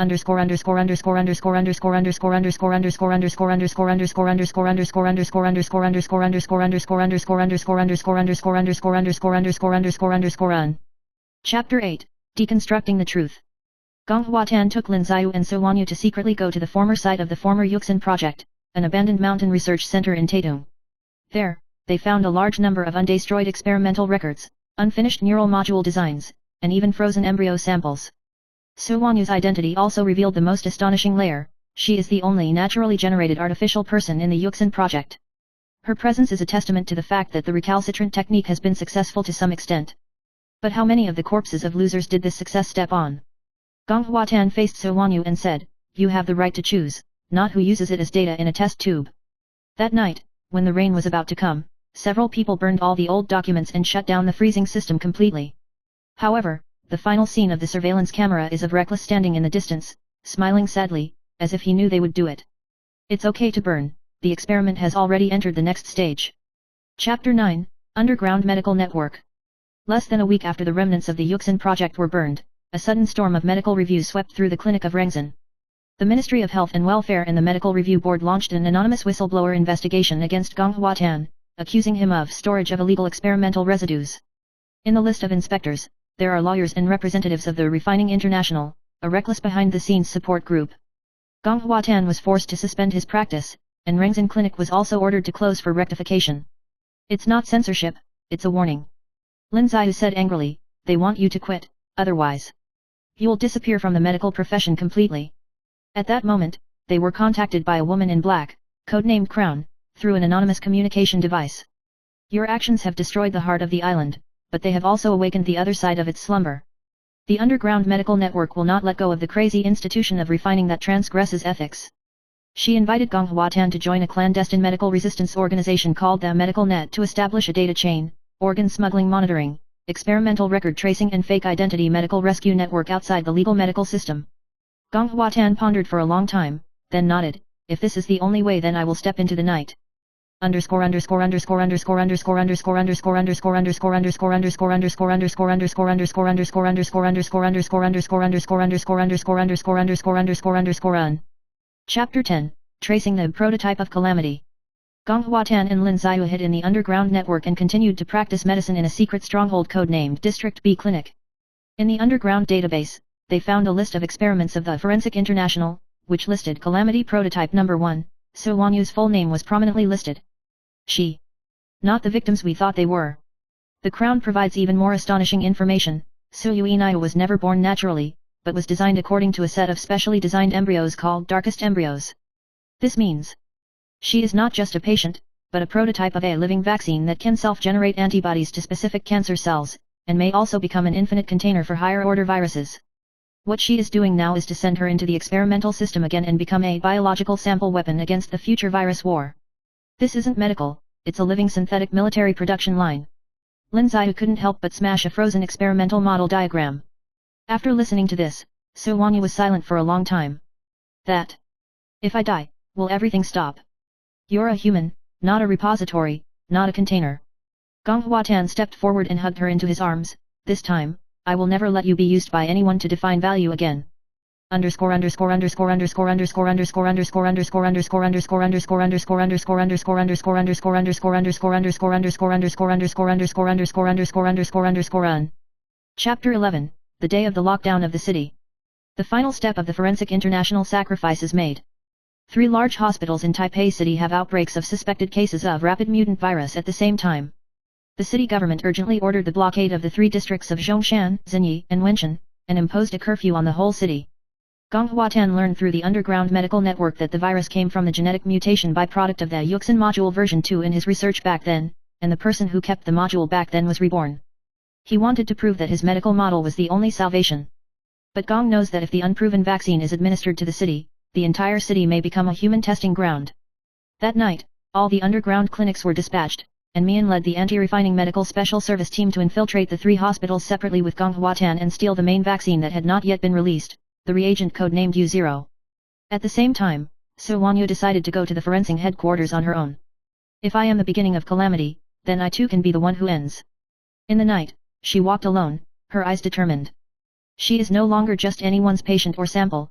Chapter 8. Deconstructing the Truth. Gong Huatan took Lin Ziyu and So Wanyu to secretly go to the former site of the former Yuxin project, an abandoned mountain research center in Taitung. There, they found a large number of undestroyed experimental records, unfinished neural module designs, and even frozen embryo samples. So Wanyu's identity also revealed the most astonishing layer: she is the only naturally generated artificial person in the Yuxin project. Her presence is a testament to the fact that the recalcitrant technique has been successful to some extent. But how many of the corpses of losers did this success step on? Gong Huatan faced So Wanyu and said, "You have the right to choose, not who uses it as data in a test tube." That night, when the rain was about to come, several people burned all the old documents and shut down the freezing system completely. However, the final scene of the surveillance camera is of Reckless standing in the distance, smiling sadly, as if he knew they would do it. It's okay to burn, the experiment has already entered the next stage. Chapter 9, Underground Medical Network. Less than a week after the remnants of the Yuxin project were burned, a sudden storm of medical reviews swept through the clinic of Rengzhen. The Ministry of Health and Welfare and the Medical Review Board launched an anonymous whistleblower investigation against Gong Huatan, accusing him of storage of illegal experimental residues. In the list of inspectors, there are lawyers and representatives of the Refining International, a reckless behind-the-scenes support group. Gong Huatan was forced to suspend his practice, and Rengzhen Clinic was also ordered to close for rectification. It's not censorship, it's a warning. Lin Ziyu said angrily, "They want you to quit, otherwise you'll disappear from the medical profession completely." At that moment, they were contacted by a woman in black, codenamed Crown, through an anonymous communication device. "Your actions have destroyed the heart of the island, but they have also awakened the other side of its slumber. The underground medical network will not let go of the crazy institution of refining that transgresses ethics." She invited Gong Huatan to join a clandestine medical resistance organization called the Medical Net to establish a data chain, organ smuggling monitoring, experimental record tracing and fake identity medical rescue network outside the legal medical system. Gong Huatan pondered for a long time, then nodded, "If this is the only way, then I will step into the night." Chapter 10. Tracing the Prototype of Calamity. Gong Huatan and Lin Ziyu hid in the underground network and continued to practice medicine in a secret stronghold codenamed District B Clinic. In the underground database, they found a list of experiments of the Forensic International, which listed Calamity Prototype No. 1, So Wanyu's full name was prominently listed. She. Not the victims we thought they were. The Crown provides even more astonishing information: So Yuinayu was never born naturally, but was designed according to a set of specially designed embryos called darkest embryos. This means she is not just a patient, but a prototype of a living vaccine that can self-generate antibodies to specific cancer cells, and may also become an infinite container for higher-order viruses. What she is doing now is to send her into the experimental system again and become a biological sample weapon against the future virus war. This isn't medical, it's a living synthetic military production line. Lin Ziyu couldn't help but smash a frozen experimental model diagram. After listening to this, So Wanyu was silent for a long time. "That. If I die, will everything stop? You're a human, not a repository, not a container." Gong Huatan stepped forward and hugged her into his arms. "This time, I will never let you be used by anyone to define value again." Chapter 11. The Day of the Lockdown of the City. The final step of the Forensic International sacrifice is made. 3 large hospitals in Taipei City have outbreaks of suspected cases of rapid mutant virus at the same time. The city government urgently ordered the blockade of the 3 districts of Zhongshan, Xinyi, and Wenshan, and imposed a curfew on the whole city. Gong Huatan learned through the underground medical network that the virus came from the genetic mutation byproduct of the Yuxin module version 2 in his research back then, and the person who kept the module back then was reborn. He wanted to prove that his medical model was the only salvation. But Gong knows that if the unproven vaccine is administered to the city, the entire city may become a human testing ground. That night, all the underground clinics were dispatched, and Mian led the anti-refining medical special service team to infiltrate the 3 hospitals separately with Gong Huatan and steal the main vaccine that had not yet been released, the reagent codenamed U0. At the same time, So Wanyu decided to go to the forensic headquarters on her own. "If I am the beginning of calamity, then I too can be the one who ends." In the night, she walked alone, her eyes determined. She is no longer just anyone's patient or sample,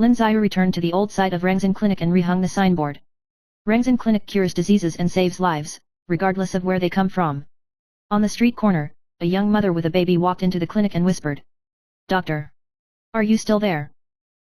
Lin Ziyu returned to the old site of Rengzin Clinic and rehung the signboard. Rengzin Clinic cures diseases and saves lives, regardless of where they come from. On the street corner, a young mother with a baby walked into the clinic and whispered, "Doctor, are you still there?"